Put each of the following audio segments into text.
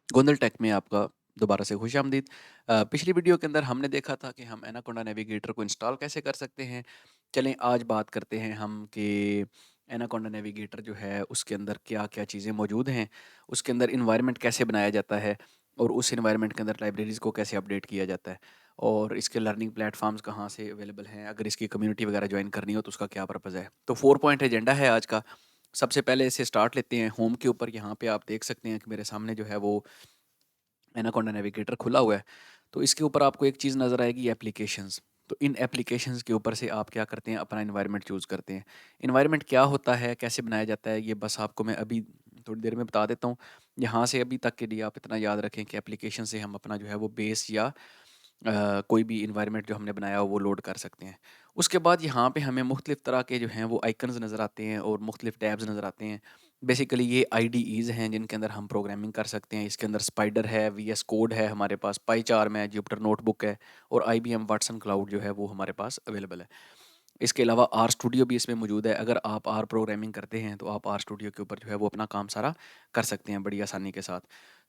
Gondal take में आपका दोबारा से खुशामदीद। पिछली वीडियो के अंदर हमने देखा था कि हम एनाकोंडा नेविगेटर को इंस्टॉल कैसे कर सकते हैं। चलें आज बात करते हैं हम कि एनाकोंडा नेविगेटर जो है उसके अंदर क्या-क्या चीज़ें मौजूद हैं, उसके अंदर एनवायरनमेंट कैसे बनाया जाता है और उस एनवायरनमेंट के अंदर लाइब्रेरीज़ को कैसे अपडेट किया जाता है और इसके लर्निंग प्लेटफ़ॉर्म्स कहाँ से अवेलेबल हैं, अगर इसकी कम्युनिटी वगैरह जॉइन करनी हो तो उसका क्या पर्पज़ है। तो 4 पॉइंट एजेंडा है आज का। सबसे पहले इसे स्टार्ट लेते हैं होम के ऊपर। यहाँ पे आप देख सकते हैं कि मेरे सामने जो है वो एनाकोंडा नेविगेटर खुला हुआ है। तो इसके ऊपर आपको एक चीज़ नज़र आएगी एप्लीकेशंस। तो इन एप्लीकेशंस के ऊपर से आप क्या करते हैं, अपना एनवायरनमेंट चूज़ करते हैं। एनवायरनमेंट क्या होता है, कैसे बनाया जाता है, ये बस आपको मैं अभी थोड़ी देर में बता देता हूँ। यहाँ से अभी तक के लिए आप इतना याद रखें कि एप्लीकेशन से हम अपना जो है वो बेस या कोई भी एनवायरनमेंट जो हमने बनाया हो वो लोड कर सकते हैं। उसके बाद यहाँ पे हमें मुख्तलिफ़ तरह के जो हैं वो आइकन्स नज़र आते हैं और मुख्तलिफ़ टैब्स नज़र आते हैं। बेसिकली ये आईडीईज़ हैं जिनके अंदर हम प्रोग्रामिंग कर सकते हैं। इसके अंदर स्पाइडर है, वीएस कोड है हमारे पास, पाईचार्म है, जुपिटर नोटबुक है और आईबीएम वाटसन क्लाउड जो है वो हमारे पास अवेलेबल है। इसके अलावा आर स्टूडियो भी इसमें मौजूद है। अगर आप आर प्रोग्रामिंग करते हैं तो आप आर स्टूडियो के ऊपर जो है वो अपना काम सारा कर सकते हैं बड़ी आसानी के साथ।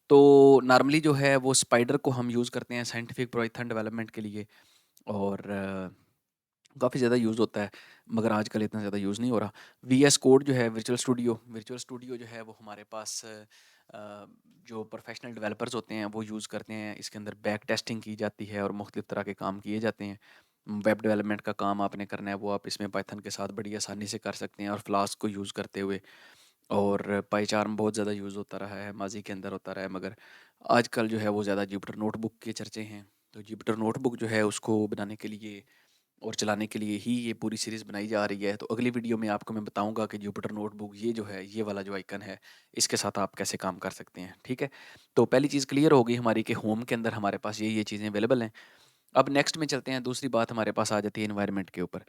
तो नॉर्मली जो है वो स्पाइडर को हम यूज़ करते हैं साइंटिफिक पाइथन डेवलपमेंट के लिए और काफ़ी ज़्यादा यूज़ होता है, मगर आजकल इतना ज़्यादा यूज़ नहीं हो रहा। वीएस कोड जो है, वर्चुअल स्टूडियो जो है वो हमारे पास जो प्रोफेशनल डेवलपर्स होते हैं वो यूज़ करते हैं। इसके अंदर बैक टेस्टिंग की जाती है और मुख्तलिफ़ तरह के काम किए जाते हैं। वेब डेवलपमेंट का काम आपने करना है वो आप इसमें पाइथन के साथ बड़ी आसानी से कर सकते हैं और फ्लास्क को यूज़ करते हुए। और पाईचार्म बहुत ज़्यादा यूज़ होता रहा है, माज़ी के अंदर होता रहा है, मगर आजकल जो है वो ज़्यादा जुपिटर नोटबुक के चर्चे हैं। तो जुपिटर नोटबुक जो है उसको बनाने के लिए और चलाने के लिए ही ये पूरी सीरीज़ बनाई जा रही है। तो अगली वीडियो में आपको मैं बताऊँगा कि जुपिटर नोटबुक ये जो है, ये वाला जो आइकन है, इसके साथ आप कैसे काम कर सकते हैं, ठीक है? तो पहली चीज़ क्लियर हो गई हमारी कि होम के अंदर हमारे पास ये चीज़ें अवेलेबल हैं। अब नेक्स्ट में चलते हैं, दूसरी बात हमारे पास आ जाती है एनवायरनमेंट के ऊपर।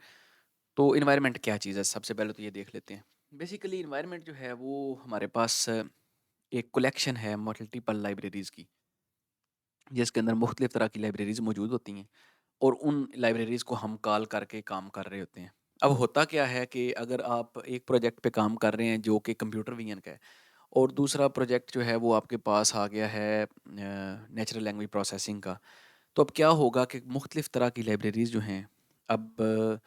तो एनवायरनमेंट क्या चीज़ है? सबसे पहले तो ये देख लेते हैं। बेसिकली एनवायरनमेंट जो है वो हमारे पास एक कलेक्शन है मल्टीपल लाइब्रेरीज़ की, जिसके अंदर मुख्तलिफ़ तरह की लाइब्रेरीज़ मौजूद होती हैं। और उन लाइब्रेरीज़ को हम कॉल करके काम कर रहे होते हैं। अब होता क्या है कि अगर आप एक प्रोजेक्ट पे काम कर रहे हैं जो कि कंप्यूटर विजन का है और दूसरा प्रोजेक्ट जो है वो आपके पास आ गया है नेचुरल लैंग्वेज प्रोसेसिंग का, तो अब क्या होगा कि मुख्तलिफ़ तरह की लाइब्रेरीज़ जो हैं, अब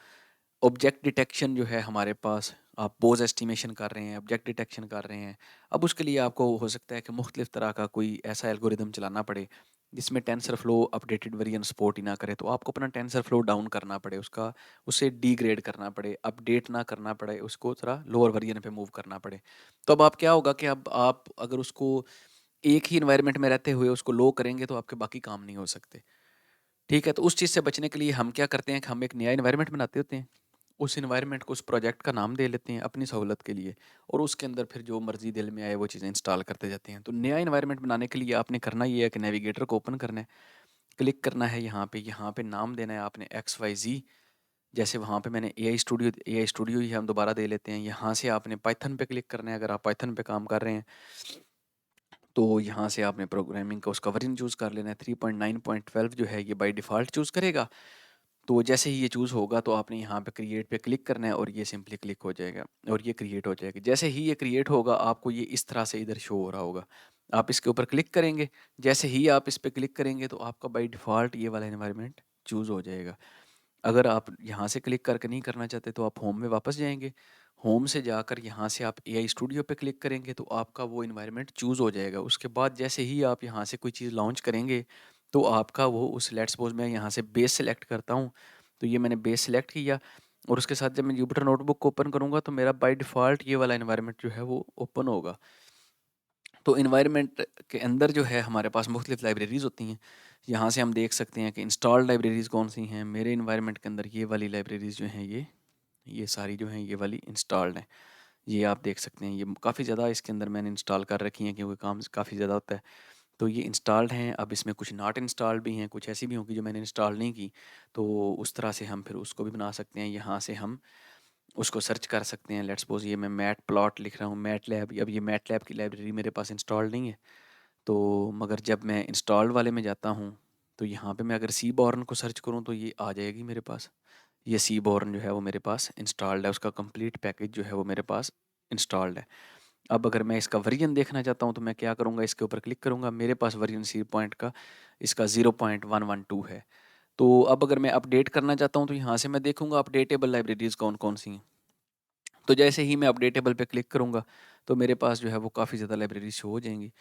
ऑब्जेक्ट डिटेक्शन जो है हमारे पास, आप पोज़ एस्टिमेशन कर रहे हैं, ऑब्जेक्ट डिटेक्शन कर रहे हैं। अब उसके लिए आपको हो सकता है कि मुख्तलिफ़ तरह का कोई ऐसा एल्गोरिदम चलाना पड़े, जिसमें TensorFlow updated variant support ही ना करे। तो आपको अपना टेंसर फ्लो डाउन करना पड़े, उसका उसे डिग्रेड करना पड़े, अपडेट ना करना पड़े, उसको थोड़ा लोअर वेरिएंट पे मूव करना पड़े। तो अब आप क्या होगा कि अब आप अगर उसको एक ही एनवायरनमेंट में रहते हुए उसको लो करेंगे तो आपके बाकी काम नहीं हो सकते। ठीक है? तो उस चीज़ से बचने के लिए हम क्या करते हैं कि हम एक नया एनवायरनमेंट बनाते होते हैं। उस एनवायरनमेंट को, उस प्रोजेक्ट का नाम दे लेते हैं अपनी सहूलत के लिए और उसके अंदर फिर जो मर्ज़ी दिल में आए वो चीज़ें इंस्टॉल करते जाते हैं। तो नया एनवायरनमेंट बनाने के लिए आपने करना ये है कि नेविगेटर को ओपन करना है, क्लिक करना है यहाँ पे नाम देना है आपने XYZ। जैसे वहाँ पे मैंने एआई स्टूडियो ही हम दोबारा दे लेते हैं। यहाँ से आपने पाइथन पे क्लिक करना है अगर आप पाइथन पे काम कर रहे हैं। तो यहाँ से आपने प्रोग्रामिंग का उसका वर्ज़न चूज़ कर लेना है। 3.9.12 जो है ये बाय डिफ़ॉल्ट चूज़ करेगा। तो जैसे ही ये चूज़ होगा तो आपने यहाँ पे क्रिएट पे क्लिक करना है और ये सिंपली क्लिक हो जाएगा और ये क्रिएट हो जाएगा। जैसे ही ये क्रिएट होगा आपको ये इस तरह से इधर शो हो रहा होगा। आप इसके ऊपर क्लिक करेंगे, जैसे ही आप इस पे क्लिक करेंगे तो आपका बाय डिफ़ॉल्ट ये वाला एनवायरनमेंट चूज़ हो जाएगा। अगर आप यहाँ से क्लिक करके नहीं करना चाहते तो आप होम में वापस जाएँगे। होम से जाकर यहाँ से आप एआई स्टूडियो पे क्लिक करेंगे तो आपका वो एनवायरनमेंट चूज़ हो जाएगा। उसके बाद जैसे ही आप यहाँ से कोई चीज़ लॉन्च करेंगे तो आपका वो उस लेट्स सपोज़ मैं यहाँ से बेस सेलेक्ट करता हूँ। तो ये मैंने बेस सेलेक्ट किया और उसके साथ जब मैं जुपिटर नोटबुक को ओपन करूँगा तो मेरा बाय डिफ़ॉल्ट ये वाला एनवायरनमेंट जो है वो ओपन होगा। तो एनवायरनमेंट के अंदर जो है हमारे पास मुख्तलिफ़ लाइब्रेरीज़ होती हैं। यहाँ से हम देख सकते हैं कि इंस्टॉल्ड लाइब्रेरीज़ कौन-सी हैं। मेरे एनवायरनमेंट के अंदर ये वाली लाइब्रेरीज़ जो हैं ये सारी जो हैं ये वाली इंस्टॉल्ड हैं। ये आप देख सकते हैं, ये काफ़ी ज़्यादा इसके अंदर मैंने इंस्टॉल कर रखी हैं क्योंकि काम काफ़ी ज़्यादा होता है। तो ये इंस्टॉल्ड हैं, अब इसमें कुछ नॉट इंस्टॉल्ड भी हैं, कुछ ऐसी भी होंगी जो मैंने इंस्टॉल नहीं की। तो उस तरह से हम फिर उसको भी बना सकते हैं। यहाँ से हम उसको सर्च कर सकते हैं। लेट्स सपोज़ ये मैं मैटप्लॉट लिख रहा हूँ, मैटलैब। अब ये मैटलैब की लाइब्रेरी मेरे पास इंस्टॉल्ड नहीं है। तो मगर जब मैं इंस्टॉल्ड वाले में जाता हूँ, तो यहाँ पे मैं अगर सीबॉर्न को सर्च करूँ तो ये आ जाएगी मेरे पास। ये सीबॉर्न जो है वो मेरे पास इंस्टॉल्ड है, उसका कंप्लीट पैकेज जो है वो मेरे पास इंस्टॉल्ड है। अब अगर मैं इसका वर्जन देखना चाहता हूँ तो मैं क्या करूँगा, इसके ऊपर क्लिक करूँगा। मेरे पास वर्जन सी पॉइंट का इसका 0.112 है। तो अब अगर मैं अपडेट करना चाहता हूँ तो यहाँ से मैं देखूँगा अपडेटेबल लाइब्रेरीज़ कौन-कौन सी हैं। तो जैसे ही मैं अपडेटेबल पे क्लिक करूँगा तो मेरे पास जो है वो काफ़ी ज़्यादा लाइब्रेरी शो हो जाएँगी।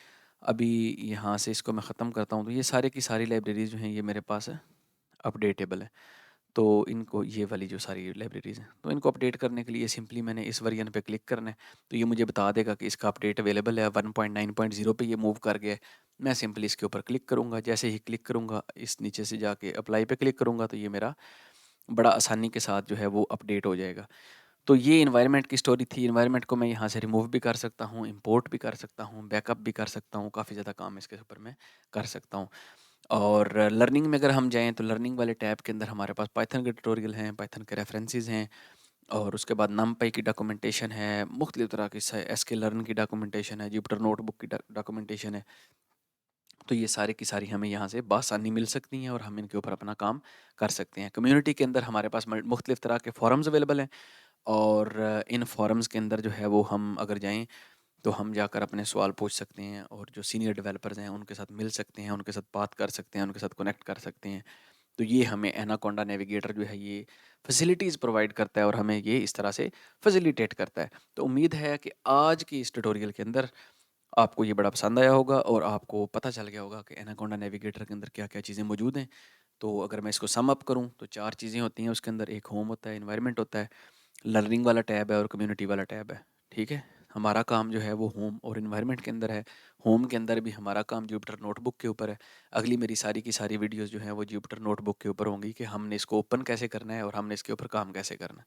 अभी यहाँ से इसको मैं ख़त्म करता हूँ तो ये सारे की सारी लाइब्रेरीज़ जो हैं ये मेरे पास अपडेटेबल है। तो इनको ये वाली जो सारी लाइब्रेरीज़ हैं, तो इनको अपडेट करने के लिए सिंपली मैंने इस वर्जन पे क्लिक करना है। तो ये मुझे बता देगा कि इसका अपडेट अवेलेबल है, 1.9.0 पे ये मूव कर गया है। मैं सिंपली इसके ऊपर क्लिक करूँगा, जैसे ही क्लिक करूँगा इस नीचे से जाके अप्लाई पे क्लिक करूँगा तो ये मेरा बड़ा आसानी के साथ जो है वो अपडेट हो जाएगा। तो ये एनवायरनमेंट की स्टोरी थी। एनवायरनमेंट को मैं यहाँ से रिमूव भी कर सकता हूँ, इम्पोर्ट भी कर सकता हूँ, बैकअप भी कर सकता हूँ, काफ़ी ज़्यादा काम इसके ऊपर मैं कर सकता हूँ। और लर्निंग में अगर हम जाएँ तो लर्निंग वाले टैब के अंदर हमारे पास पाइथन के ट्यूटोरियल हैं, पाइथन के रेफरेंसेस हैं और उसके बाद नमपाई की डॉक्यूमेंटेशन है, मुख्तलिफ तरह की एसके लर्न की डॉक्यूमेंटेशन है, जुपिटर नोटबुक की डॉक्यूमेंटेशन है। तो ये सारी की सारी हमें यहाँ से बआसानी मिल सकती हैं और हम इनके ऊपर अपना काम कर सकते हैं। कम्युनिटी के अंदर हमारे पास मुख्तलिफ तरह के फ़ोरम्स अवेलेबल हैं और इन फ़ोरम्स के अंदर जो है वो हम अगर जाएँ तो हम जाकर अपने सवाल पूछ सकते हैं और जो सीनियर डेवलपर्स हैं उनके साथ मिल सकते हैं, उनके साथ बात कर सकते हैं, उनके साथ कनेक्ट कर सकते हैं। तो ये हमें एनाकोंडा नेविगेटर जो है ये फैसिलिटीज़ प्रोवाइड करता है और हमें ये इस तरह से फैसिलिटेट करता है। तो उम्मीद है कि आज की इस ट्यूटोरियल के अंदर आपको ये बड़ा पसंद आया होगा और आपको पता चल गया होगा कि एनाकोंडा नेविगेटर के अंदर क्या-क्या चीज़ें मौजूद हैं। तो अगर मैं इसको सम अप करूँ तो 4 चीज़ें होती हैं उसके अंदर, एक होम होता है, एनवायरनमेंट होता है, लर्निंग वाला टैब है और कम्युनिटी वाला टैब है। ठीक है? हमारा काम जो है वो होम और एनवायरनमेंट के अंदर है। होम के अंदर भी हमारा काम जुपिटर नोटबुक के ऊपर है। अगली मेरी सारी की सारी वीडियोज़ जो हैं वो जुपिटर नोटबुक के ऊपर होंगी कि हमने इसको ओपन कैसे करना है और हमने इसके ऊपर काम कैसे करना है।